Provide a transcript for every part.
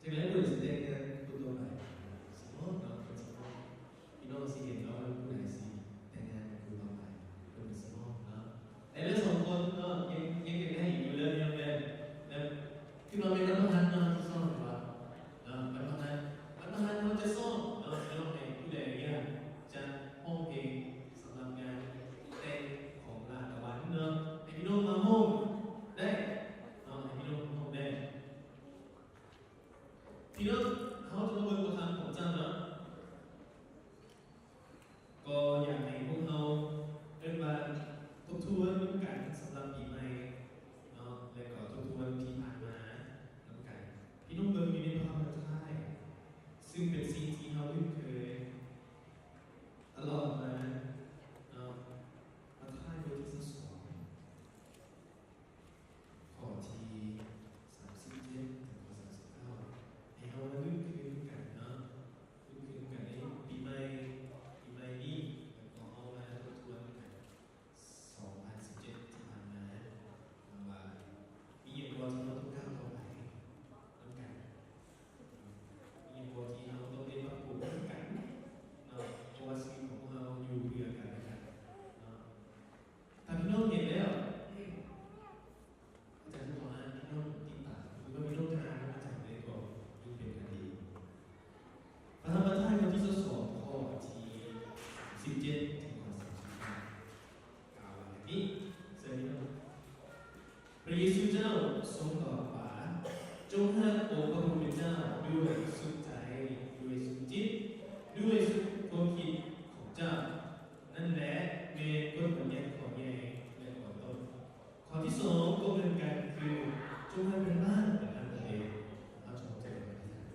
จากนั้นผู้สิได้กันตัวตัวไปสิโมเนาะเป็นสิโมพี่น้องสิเห็นเราเป็นผู้ใดสิแต่งงานกับผู้ต่อไปเป็นสิโมเนาะแต่เรื่องสองคนก็ยังได้อยู่เลยยังเป็นนะพี่น้องเป็นนักพนันเนาะที่ซ่อนหรือเปล่านักพนันเขาจะซ่อนเนาะไม่ต้องให้ผู้ใดเนี่ยจะห้องเพลงสำหรับงานเต้นของลาตะวันเนาะให้พี่น้องมาห้องได้ให้พี่น้องมาห้องได้พี่น้องเขาจะมาเบิ่งบทธรรมของเจ้าเนาะก็อยากให้พวกเราเดินมาทบทวนกันสำหรับปีใหม่เนาะแล้วก็ทบทวนที่ผ่านมาแล้วกันพี่น้องเบิ่งอยู่ในภาพบรรยายซึ่งเป็นสิ่งที่เราเคยตลอดมาเนาะมาท่ายบทที่2ข้อที่37ถึงข้อ39ให้เราลึกขึ้นกันเนาะลึกขึ้นกันในปีใหม่นี้แล้วก็เอามาทบทวนกัน2017ที่ผ่านมาว่ามีอย่างไรที่เราต้องก้าวต่อไปแล้วกันมีอย่างไรที่เราต้องได้ปรับปรุงกันเนาะเพราะว่าชีวิตของเราอยู่เพื่อกันและกันเนาะถ้าพี่น้องเห็นแล้วอาจารย์จะบอกว่าพี่น้องติดตามหรือว่าพี่น้องทานอาจารย์ได้ก็ยิ่งเป็นกันดีพระธรรมบรรทัดบทที่2ข้อที่17ถึงข้อ39กล่าวว่าอย่างนี้เสด็จพระเยซูเจ้าทรงตรัสว่าจงรักองค์พระผู้เป็นเจ้าด้วยสุดใจด้วยสุดจิตด้วยสุดความคิดของเจ้านั่นแหละเมตกฎบัญญัติของแยงและข้อต้นข้อที่2ก็เหมือนกันคือจงรักเป็นบ้านเป็นอันเองเอาจงใจเป็นอาจารย์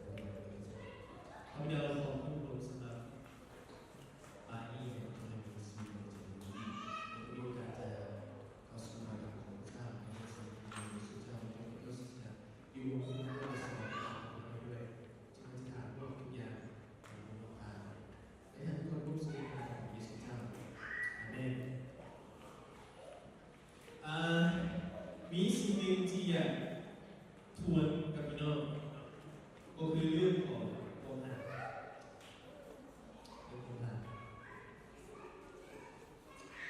ขอเดียวขอผู้ลงสำหรับปานีในคนในสิ่งที่มีโอกาสจะเข้าสู่การของเจ้าในสิ่งที่สุดเจ้าในตัวสุดท้ายอยู่บนพื้นที่สมองของเราด้วยจึงจะถามว่าทุกอย่างในโลกาและท่านทุกคนรู้สึกของเยซูเจ้าอาเมนมีสิ่งหนึ่งที่อยากทวนกับพี่น้องก็คือเรื่องของความรัก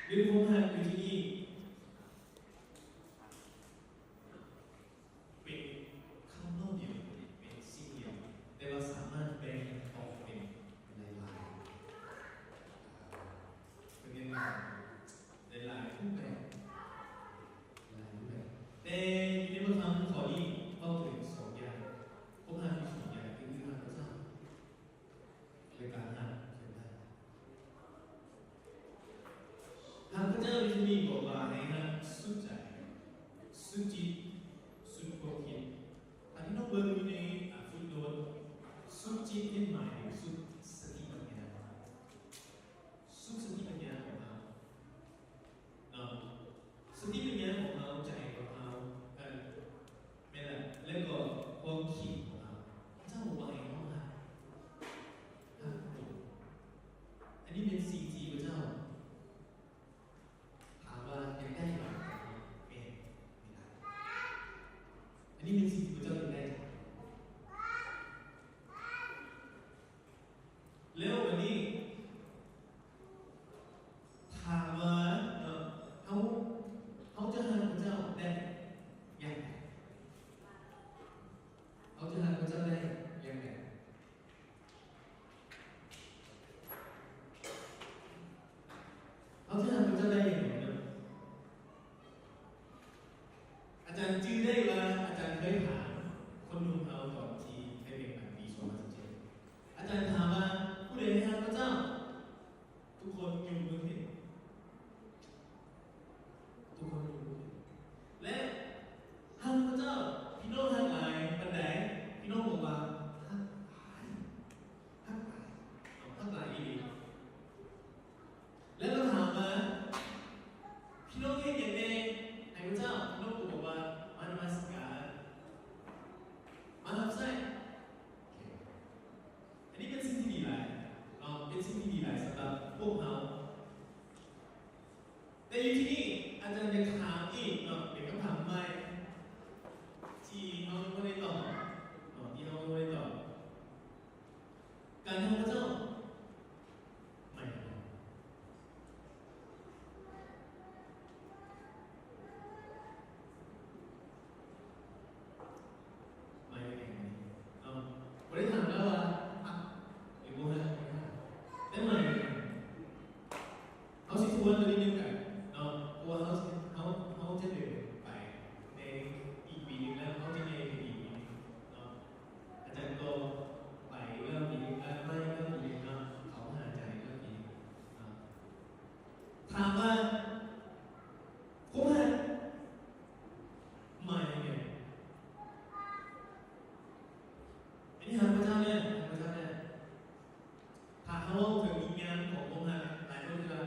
เรื่องความรักอยู่ที่นี่เป็นคำนอกเดียวเป็นสิ่งเดียวแต่เราสามารถแบ่งออกเป็นหลายๆเป็นยังไงหลายรูปแบบแต่ในบทธรรมข้อนี้เราถึง2อย่างพวกเรามี2อย่างคือหาพระเจ้าและการหาเพื่อนหาพระเจ้าในที่นี้บอกว่าให้หาสุดใจสุดจิตสุดความคิดอันนี้น้องเบิร์นอยู่ในฟุตโนตสุดจิตเป็นหมายถึงสุดสติปัญญาสุดสติปัญญาของเราสติปัญญาของเราใจของเราเป็นอะไรแล้วก็ความคิดของเราพระเจ้าบอกว่าไงบ้างอันนี้เป็นสิ่งที่พระเจ้าถามว่าอยากได้ไหมไม่ได้อันนี้เป็นสิ่งที่พระเจ้าอยากได้แล้ววันนี้ถามว่าเขาจะหาพระเจ้าได้ยังไงเขาจะหาพระเจ้าได้ยังไงเขาจะหาพระเจ้าได้ยังไงอาจารย์จึงได้ว่าอาจารย์เคยถามคนหนุ่มเอาตอนที่ให้เป็นปี2017อาจารย์ถามว่าผู้ใดหาพระเจ้าทุกคนอยู่มือเห็นทุกคนอยู่และหาพระเจ้าพี่น้องทั้งหลายปันใดพี่น้องบอกว่าหักหลายอีกแล้วก็ถามว่าพี่น้องเห็นอย่างไรให้พระเจ้าพี่น้องบอกว่ามานมัสการมารับใช้อันนี้เป็นสิ่งที่ดีหลายเป็นสิ่งที่ดีหลายสำหรับพวกเราแต่อยู่ที่นี่อาจารย์จะถามอีกเป็นคำถามใหม่ที่เราไม่ได้ตอบที่เราไม่ได้ต นี่ฮะพระเจ้าเนี่ยพระเจ้าเนี่ยถ้าเขาถึงมีงานขององค์การหลายคนจะ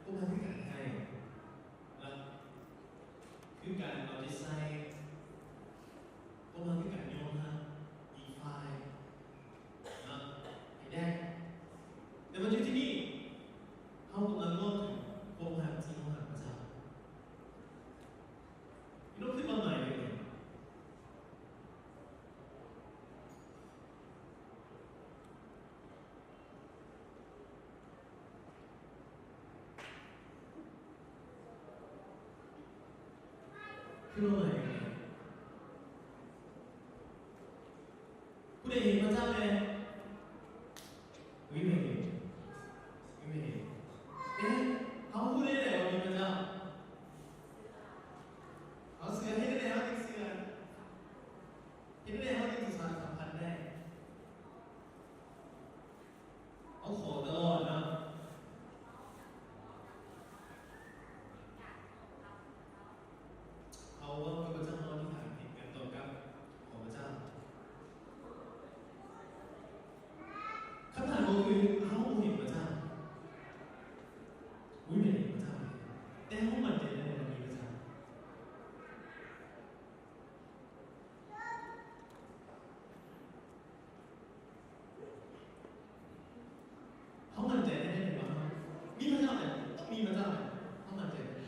องค์การที่การให้นะคือการเอาใจใส่องค์การที่การโยนฮะอีไฟนะไอ้แดงแต่มาอยู่ที่นี่เขากำลังเล่าถึงองค์การที่องค์การพระเจ้าพี่น้องคิดว่าไงเลยคือว่าไงคุณได้เห็นพระเจ้าไหมไม่เห็นไม่เห็นเอ๊ะเขาพูดได้เลยว่ามีพระเจ้าเขาเสือให้ได้เลยเขาติดเสือเห็นได้เลยเขาติดสื่อสารสัมพันธ์ได้เขาขอตลอดนะเขาว่าพระเจ้าเขาที่ฐานติดกันต่อกับของพระเจ้าคำถามก็คือเขาเห็นพระเจ้าไม่เห็นพระเจ้าแต่เขามั่นใจในว่ามีพระเจ้าเขามั่นใจได้ว่ามีพระเจ้าเนี่ยต้องมีพระเจ้าเนี่ยเขามั่นใจได้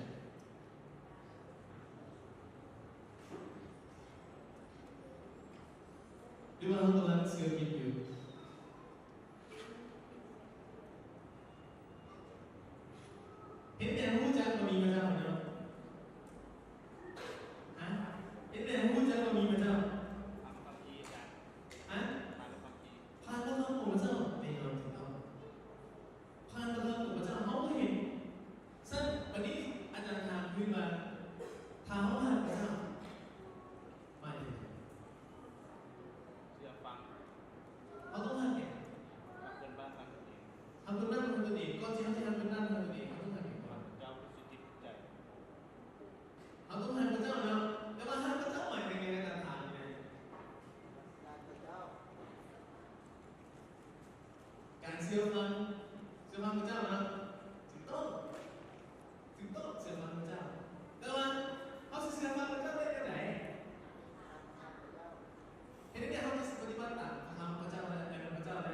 หรือว่าเขากำลังเชื่อกินอยู่เห็นแต่รู้จักว่ามีพระเจ้าเนาะฮะเห็นแต่รู้จักว่ามีพระเจ้าฮะผ่านพระคำของพระเจ้าในนามถึงต้องผ่านพระคำของพระเจ้าเขาเห็นซึ่งวันนี้อาจารย์ถามขึ้นมาถามเขาผ่านพระเจ้าไม่เลย เชื่อฟัง เขาต้องทำเนี่ย ทำเป็นบ้านทำตัวเอง ทำเป็นนั่นทำตัวเองก็ที่เขาจะทำเป็นนั่นทำตัวเองเขาต้องทำอย่างก่อน เจ้ารู้สึกจิตใจ เขาต้องทำพระเจ้าเนาะแต่ว่าทำพระเจ้าหมายถึงในการทานเนี่ยการเชื่อฟังพระเจ้านะถูกต้องเชื่อฟังพระเจ้าแต่ว่าเขาจะเชื่อฟังพระเจ้าได้ยังไงเห็นไหมเขาจะปฏิบัติตามคำพระเจ้าได้ในพระเจ้าได้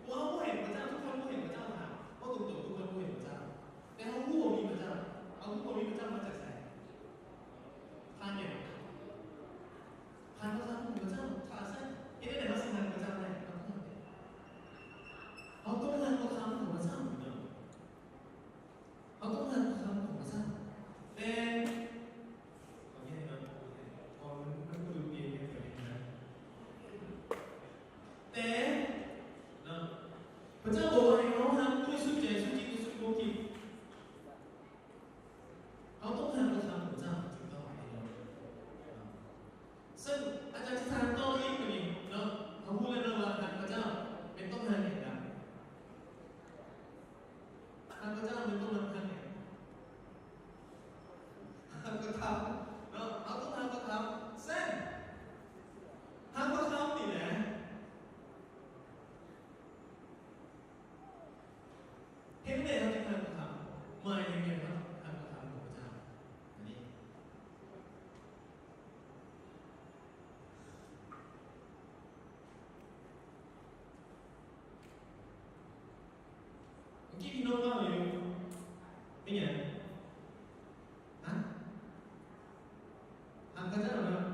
ว่าเขาเห็นพระเจ้าทุกคนเขาเห็นพระเจ้าถามว่าตุ่มๆทุกคนเขาเห็นพระเจ้าแต่เขารู้ว่ามีพระเจ้าเอาทุกคนมีพระเจ้ามาจากไหนผ่านเนี่ยผ่านพระคำของพระเจ้าผ่านเส้นเห็นไหมเขาสัมพันธ์พระเจ้าได้เขาต้องทำพระคำของพระเจ้าเหมือนเดิมเขาต้องทำพระคำของพระเจ้าแต่ขอแยกนะพอมันก็ดูเองเกิดเองนะแต่นะพระเจ้าบอกให้เขาทำด้วยสุดใจสุดจิตสุดโลกิเขาต้องทำพระคำของพระเจ้าถึงต้องให้เราซึ่งอาจารย์ที่ทานต่ออีกกว่านี้เนาะเขาพูดเลยนะว่าทำพระเจ้าเป็นต้องทำอย่างไรทำพระเจ้าเป็นต้องทำอย่างไรทำกระทำเนาะเขาต้องทำกระทำเส้นทำกระทำนี่แหละเห็นไหมเขาจะทำกระทำมาอย่างไรครับทำกระทำของพระเจ้าอันนี้เมื่อกี้พี่น้องว่าอยู่เป็นไงฮะทำพระเจ้าเนาะ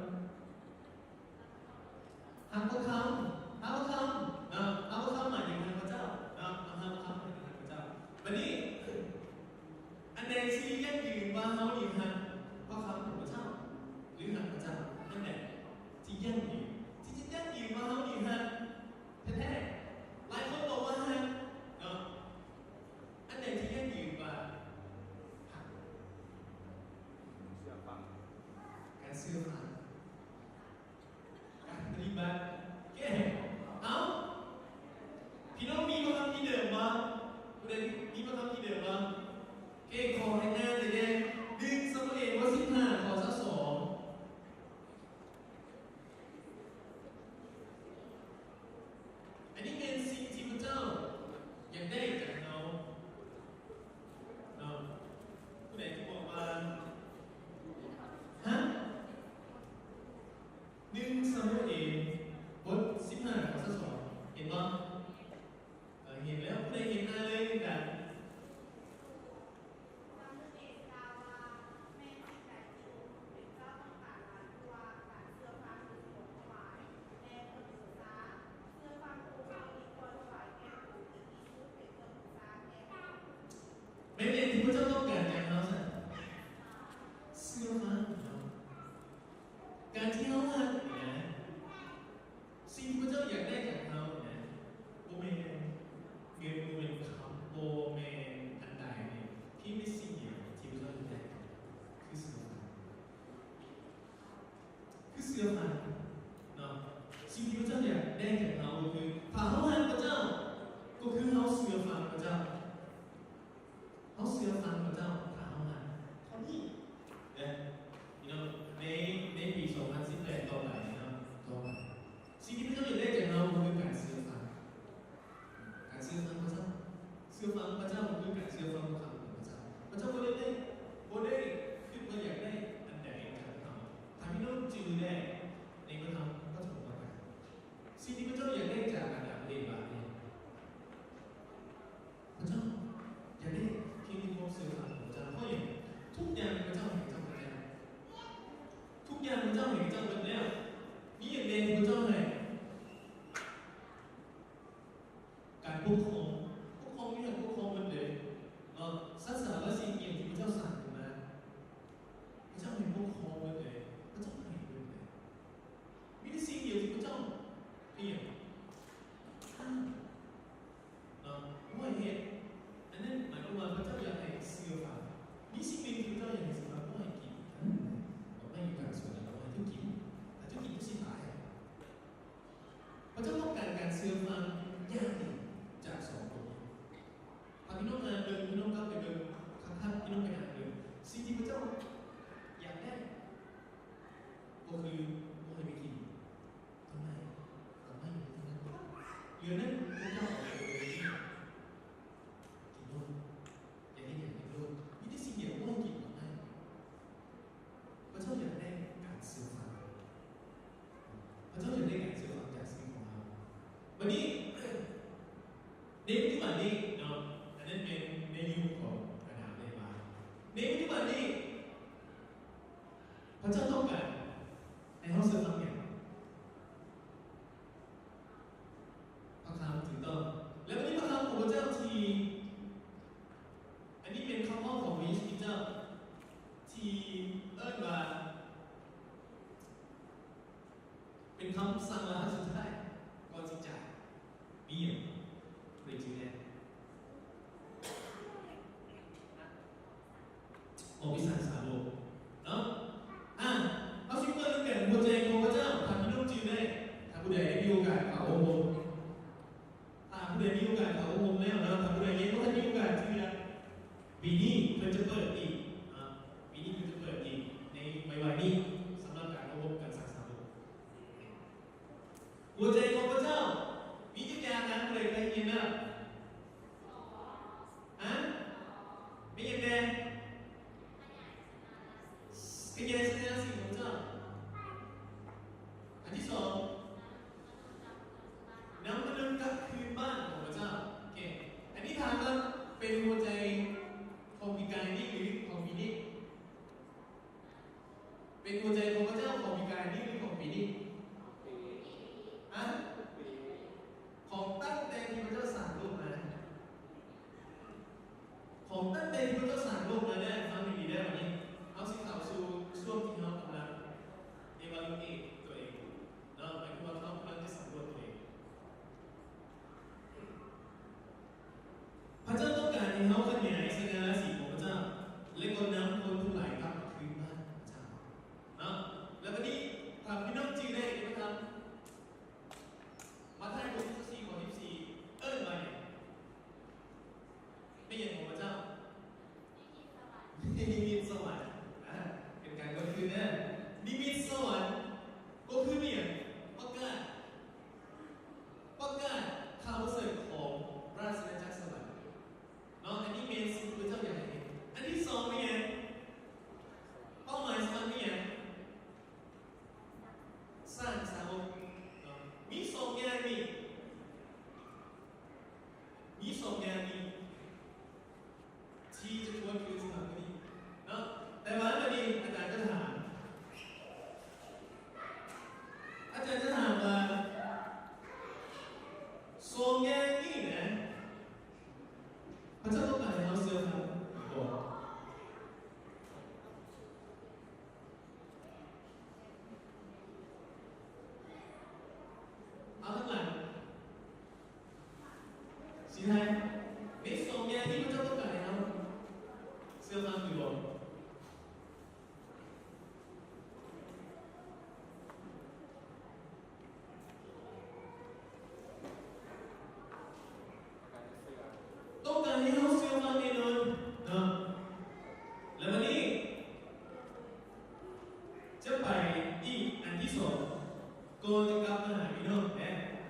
ทำพระคำทำพระคำนะทำพระคำหมายถึงทำพระเจ้านะทำพระคำหมายถึงทำพระเจ้าวันนี้อันใดที่ยั่งยืนว่าเขาอยู่ทำพระคำของพระเจ้าหรือทำพระเจ้าอันไหนที่ยั่งยืนที่จะยั่งยืนว่าเขาอยู่ทำแท้ๆหลายคนบอกว่าฮะเนาะอันไหนที่ยั่งยืนว่าทำ เชื่อฟัง การเชื่อฟังการปฏิบัติแก้ การเสื่อมฟังยากดีจากสองคนนี้พอพี่น้องมาเดินพี่น้องก็ไปเดินข้างๆพี่น้องไปหาเดินสิ่งที่พระเจ้าอยากได้ก็คือโมให้ไปกินทำไมเหลือนั้นพระเจ้าเอาไปเลยกินโน่นอยากให้อยากให้โน่นมีแต่สิ่งเดียวโมให้กินทำไมพระเจ้าอยากได้การเสื่อมฟังพระเจ้าอยากได้การเสื่อมฟังจากชีวิตของเราวันนี้ในปัจจุบันนี้เนาะอันนั้นเป็นในยุคของกระดาษได้มาในปัจจุบันนี้พระเจ้าต้องการให้เราเสื่อมฟังอย่างพระคำถึงต้องแล้ววันนี้พระคำของพระเจ้าที่อันนี้เป็นคำพูดของพระเจ้าที่เอิ้นว่าเป็นคำสั่งลาสุดท้ายก่อนที่จะมีอย่างเรื่องจริงแน่โอ้วิสานสาโลเนาะเอาสิ่งที่เกิดหัวใจของพระเจ้าทำให้ลูกจริงได้ถ้าผู้ใดได้มีโอกาสเข้าองค์ถ้าผู้ใดมีโอกาสเข้าองค์แล้วนะถ้าผู้ใดยังไม่ได้มีโอกาสที่จะปีนี้เพิ่นจะเปิดอีกปีนี้เพิ่นจะเปิดอีกในวัยนี้สำหรับการอบรมการศึกษาหัวใจของพระเจ้ามีทุกอย่างนั้นเลยใครยินนะไม่ยังไงขยายสัญญาสิ่งของเจ้าอันที่สองนำมนุษย์กลับคืนบ้านของพระเจ้าโอเคอันนี้ถามว่าเป็นหัวใจของปีกายนี้หรือของปีนี้เป็นหัวใจของพระเจ้าของปีกายนี้หรือของปีนี้ของตั้งแต่ที่พระเจ้าสร้างโลกมาของตั้งแต่ที่พระเจ้าสร้างโลกมาได้ฟังดีๆได้วันนี้เอาสิ่งข่าวสู่ช่วงที่เรากำลังเอวาลูเอตัวเองเนาะหมายความว่าเขากำลังจะสำรวจตัวเองพระเจ้าต้องการให้เขาขยายสัญญาสีของพระเจ้าและก็นำคนทุกหลายกลับคืนบ้านพระเจ้าเนาะแล้ววันนี้ถ้าพี่น้องจื่อได้ไหมครับมาท้ายบทที่4ข้อ14เอิ้นว่าอย่างไม่อย่างของพระเจ้านิมิตสวรรค์เป็นการก็คือเนี่ยนิมิตสวรรค์ก็คือเนี่ยประกาศข่าวประเสริฐของราชอาณาจักรสวรรค์เนาะอันนี้เป็นสิ่งที่พระเจ้าอยากให้เห็นอันที่สองเนี่ยเป้าหมายสำคัญเนี่ยสร้างสาวกมีสองอย่างนี้ที่จะควรคือสถานที่เนาะแต่ว่าวันนี้อาจารย์จะถามว่าสองอย่างนี้นะพระเจ้าต้องการให้เราเสื่อมฟังบอกเอาทั้งหลังสิไทยในสองอย่างที่พระเจ้าต้องการให้เราเสื่อมฟังอยู่บอกต้องการให้เราเสื่อมฟังแน่นอนเนาะแล้ววันนี้จะไปอีกอันที่สองก่อนจะกลับมาหาพี่น้อง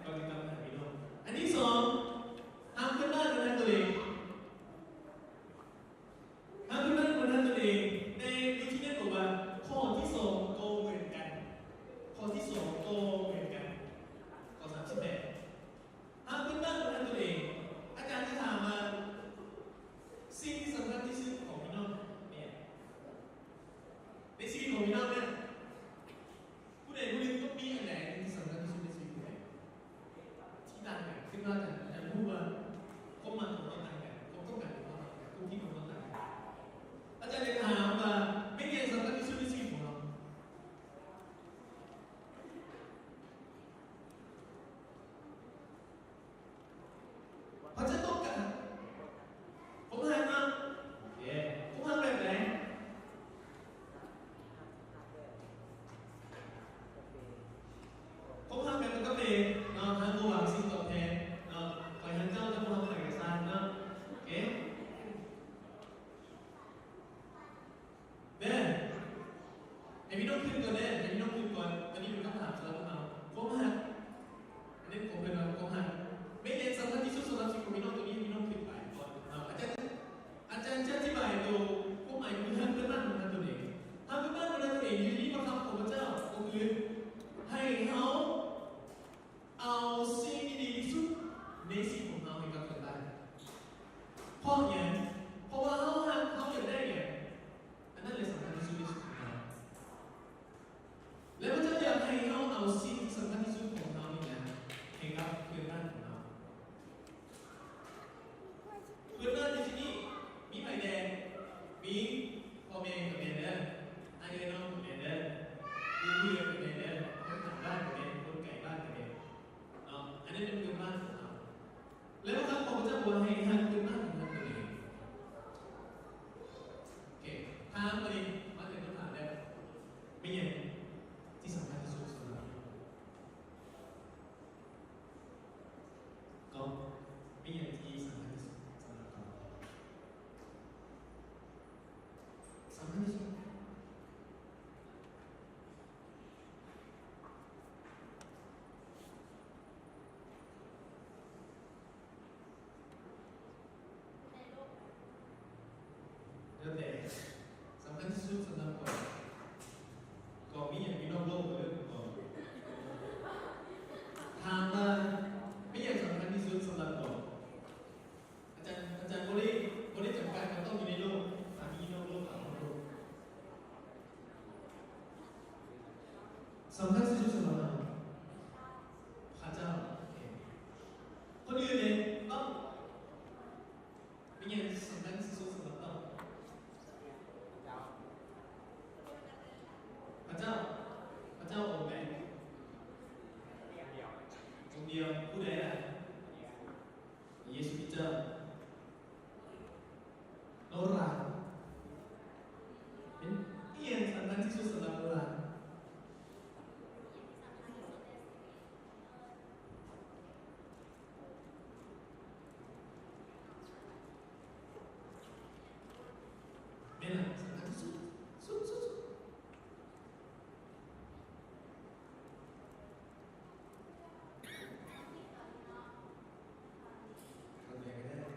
ก่อนจะกลับมาหาพี่น้องอันที่สองห้ามขึ้นบ้านกันตัวเองห้ามขึ้นบ้านกันตัวเองในวิธีนี้บอกว่าข้อที่สองโตเหมือนกันข้อที่สองโตเหมือนกันข้อ38ห้ามขึ้นบ้านกันตัวเองอาจารย์จะถามมาสิ่งที่สำคัญที่สุดของพี่น้องเนี่ยในชีวิตของพี่น้องเนี่ยผู้ใดผู้หนึ่งต้องมีอันไหนที่สำคัญที่สุดในชีวิตผู้ใดที่ต่างกันขึ้นมาจากอาจารย์พูดว่าข้อมันของเราต่างกันข้อต้องการของเราต่างกันข้อที่ของเราต่างกันอาจารย์เลยถามว่าไม่เกี่ยวสำคัญที่สุดในชีวิตของเราพระเจ้าต้องการผมถามนะผมถามแบบไหนผมทำแบบกาแฟนอนทั้งระหว่างสิ่ง นี้เป็นพื้นบ้านของเราแล้วพระองค์จะบอกให้ทางพื้นบ้านของเราตัวเองโอเคทางตัวเองมาถึงคำถามแรกไม่ใช่ที่สำคัญที่สุดสำหรับเราก็ไม่ใช่ที่สำคัญที่สุดสำหรับเราสำคัญที่สุดแล้วแต่สำคัญที่สุดสำหรับเราก็มีอย่างมีนอกโลกเลยก็ถามว่าไม่อย่างสำคัญที่สุดสำหรับเราอาจารย์บริจำกัดมันต้องอยู่ในโลกสามีนอกโลกกับนอกโลกสำคัญที่สุดสำหรับเราพระเจ้าโอเคคนอื่นเนี่ยต้องไม่อย่างสำคัญที่สุดสำหรับเรา พระเจ้าองค์ไหนองค์เดียวผู้ใดล่ะเยซูคริสต์เจ้าโนราเป็นเอียนสำคัญที่สุดสำหรับโนราเป็นอะไรสำคัญที่สุดสุดทำอะไรก็ได้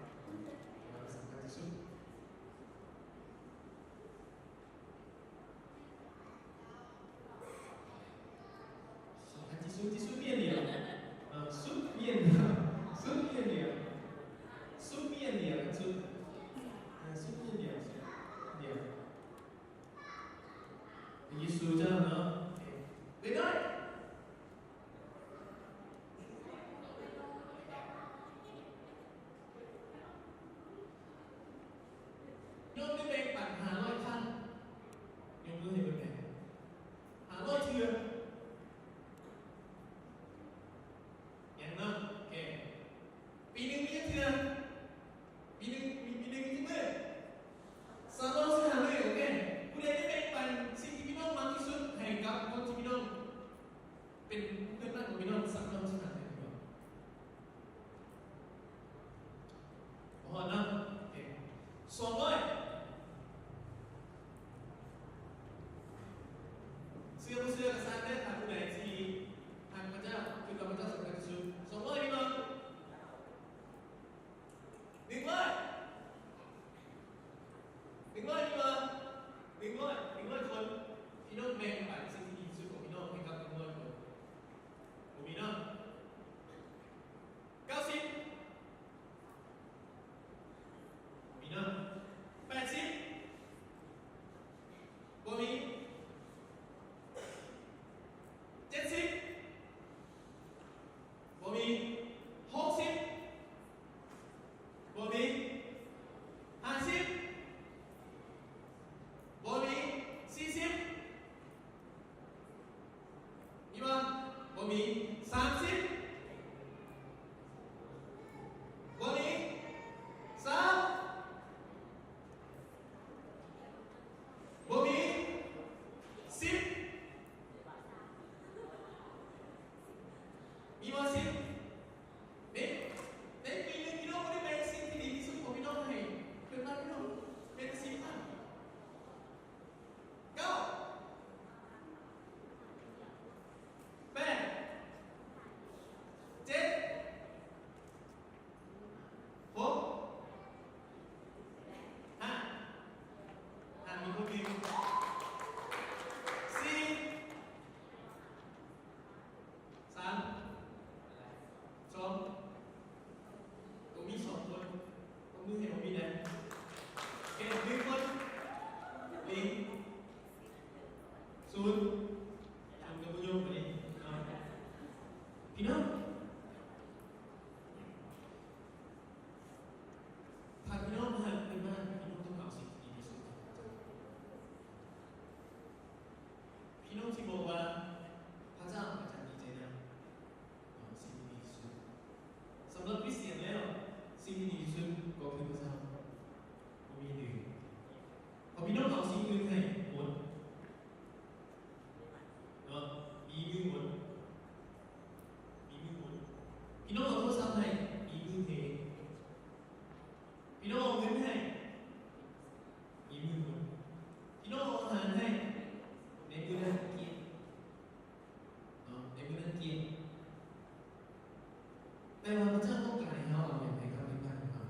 แต่ว่าพระเจ้าต้องการให้เราเอาอย่างไรครับเป็นบ้านของเรา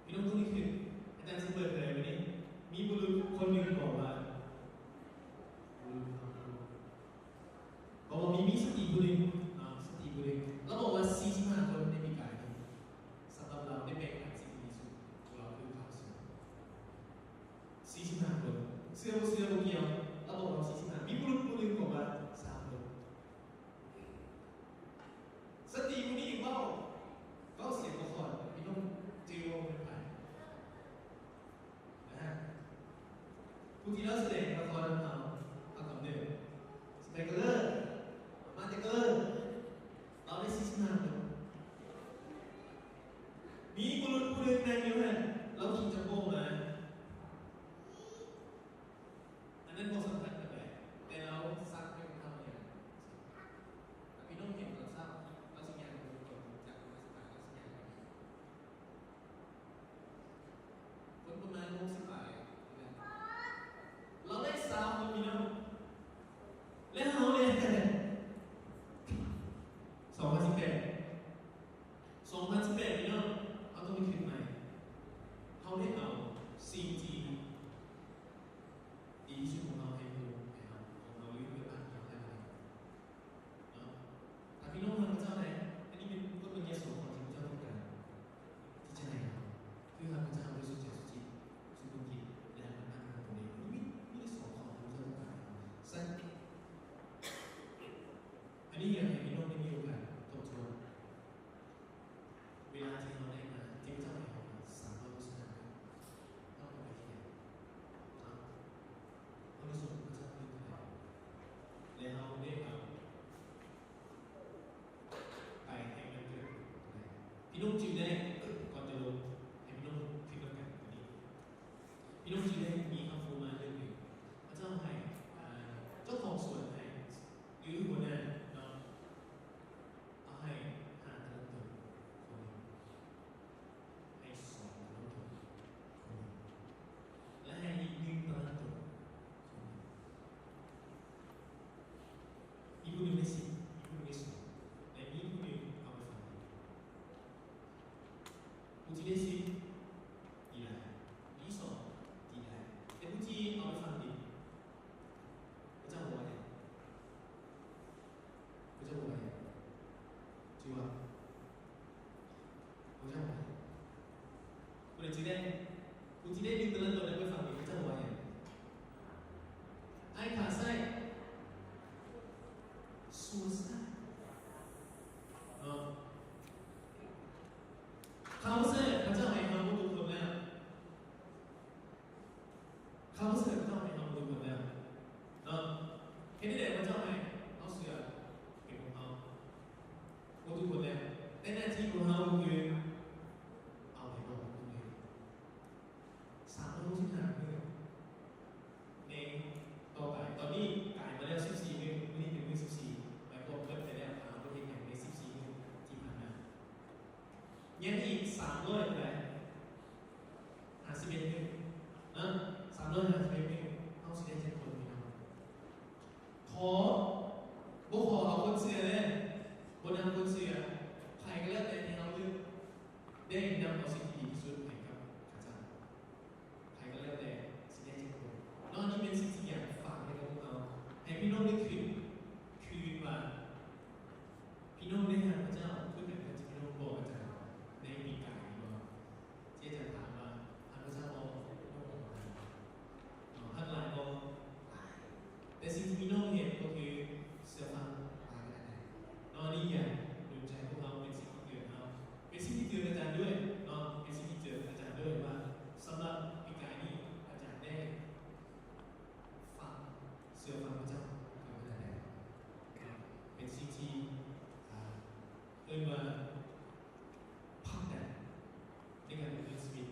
พี่น้องทุกนี่คืออาจารย์สเปิร์ตเลยวันนี้มีบุรุษคนหนึ่งบอกว่ามีสติบุรุษสติบุรุษแล้วบอกว่า45คนในปีกายนี้สำหรับเราได้แบ่งปันสิ่งดีสุดของเราคือความเสื่อ45คนเสื้อเกี่ยวแล้วบอกว่า45มีบุรุษคนหนึ่งบอกว่า3คนสติบุรุษก็เสียงละครพี่น้องจือวงเป็นไปนะฮะผู้ที่เราแสดงละครเอากำเนิดสเปกเกอร์มาเตเกอร์เราได้45คนมีบุรุษผู้หนึ่งในนี้เนี่ยเราขี่จักรโบมาอันนั้นโบสำคัญกันเลยแต่เราซักไม่ทำเนี่ยพี่น้องเห็นเราทราบเราสัญญาณของคนจากมาสการเราสัญญาณคนประมาณ60 บาทเราได้3คนพี่น้องแล้วเราเนี่ย2018พี่น้องเอาต้องไปคืนใหม่เขาได้เอาสิ่งที่ดีที่สุดของเราให้ดูนะครับของเราอยู่ในบ้านเราได้ไหมแต่พี่น้องทำพระเจ้าไหนอันนี้เป็นก็เป็นเยซูของที่พระเจ้าต้องการที่จะไหนครับคือพระเจ้าบริสุทธิ์ใจสุจิตสุขุมจิตและมันนั่งตรงนี้ไม่ได้สอนของพระเจ้าต้องการสั้นอันนี้อยากให้พี่น้องได้มีโอกาสทบทวนเวลาที่เราได้มาที่พระเจ้าให้เรา300%ต้องไปที่ไหนบริสุทธิ์พระเจ้าเป็นที่ไหนและเราได้เอาไปให้มันเกิดพี่น้องจึงได้ก่อนจะลงให้พี่น้องคิดกันวันนี้พี่น้องจึงได้มีคำพูดมาเรื่องหนึ่งพระเจ้าให้เจ้าของสวนให้หรือหัวหน้าเอาให้5 ตารางตัวคนหนึ่งให้2 ตารางตัวคนหนึ่งและให้อีก1 ตารางตัวคนหนึ่งอีกผู้หนึ่งได้10อีกผู้หนึ่งได้2และอีกผู้หนึ่งเอาไปฝังผู้ที่ได้10ดีแล้วดี2ดีแล้วแต่ผู้ที่เอาไปฝังดิพระเจ้าบอกว่าไงพระเจ้าบอกว่าไงจริงว่าพระเจ้าบอกว่าผู้ที่ได้1 ตารางตัวได้ไปฝังดิพระเจ้าบอกว่าไงไอ้ขาไส้สัวไส้เขาเสียพระเจ้าให้เราทุกคนแล้วเขาเสียพระเจ้าให้เราทุกคนแล้วแค่นี้แหละพระเจ้าให้เราเสียเป็นของเราทุกคนแล้วแต่หน้าที่ของเราคือเอาไปบอกตรงนี้365เรื่องในต่อไปตอนนี้กลายมาแล้ว14เรื่องวันนี้เป็นเรื่อง14หมายความว่าเปิดไปแล้วเอาตัวเองอย่างใน14เรื่องที่ผ่านมายังอีก300อะไร51เรื่อง351เรื่องเอาสิได้7 คนพี่น้องขอเอาคนเสียเลยบนนำคนเสียใครก็แล้วแต่ที่เราเลือกได้นำเอาสิ่งที่ดีที่สุดให้กับข้าเจ้าใครก็แล้วแต่สิได้7 คนนอกนี้เป็นสิ่งที่อยากฝากให้กับพวกเราให้พี่น้องได้คืนว่าพี่น้องได้หาพระเจ้าเพื่อเป็นการที่พี่น้องบอกอาจารย์ในปีกายว่าที่อาจารย์ถามว่าพระเจ้าบอกพี่น้องบอกอะไรท่านหลายบอกแต่สิ่งที่พี่น้องเห็นก็คือเสื้อผ้าตายกันไหนนอนนี่อย่างดูใจพวกเราเป็นสิ่งที่เตือนเราเป็นสิ่งที่เตือนอาจารย์ด้วยเป็นสิ่งที่เตือนอาจารย์ด้วยว่าสำหรับปีกายนี้อาจารย์ได้ฟังเสื้อผ้าพระเจ้าเกิดอะไรเป็นสิ่งที่เรียกว่าพักแต่ในการเป็นชีวิต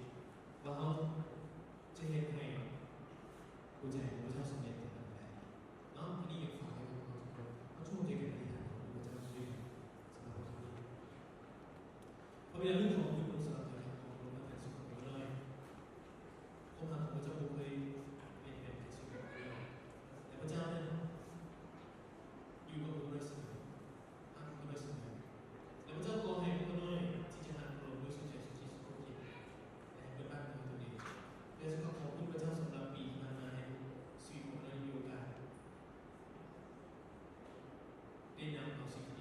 ว่าเขาจะเห็นให้หัวใจของพระเจ้าสำเร็จเป็นแบบไหนอันนี้ยังฝากให้ทุกคนเขาช่วยใจกันในทางของพระเจ้าด้วยสำหรับพวกเขาพอเป็นเรื่องของคุณสำหรับการของเราเป็นสุขของเราเลยผมหาของพระเจ้าผมเคยเป็นสุขของเราแต่พระเจ้าเนี่ย ได้นำเอาสิ่ง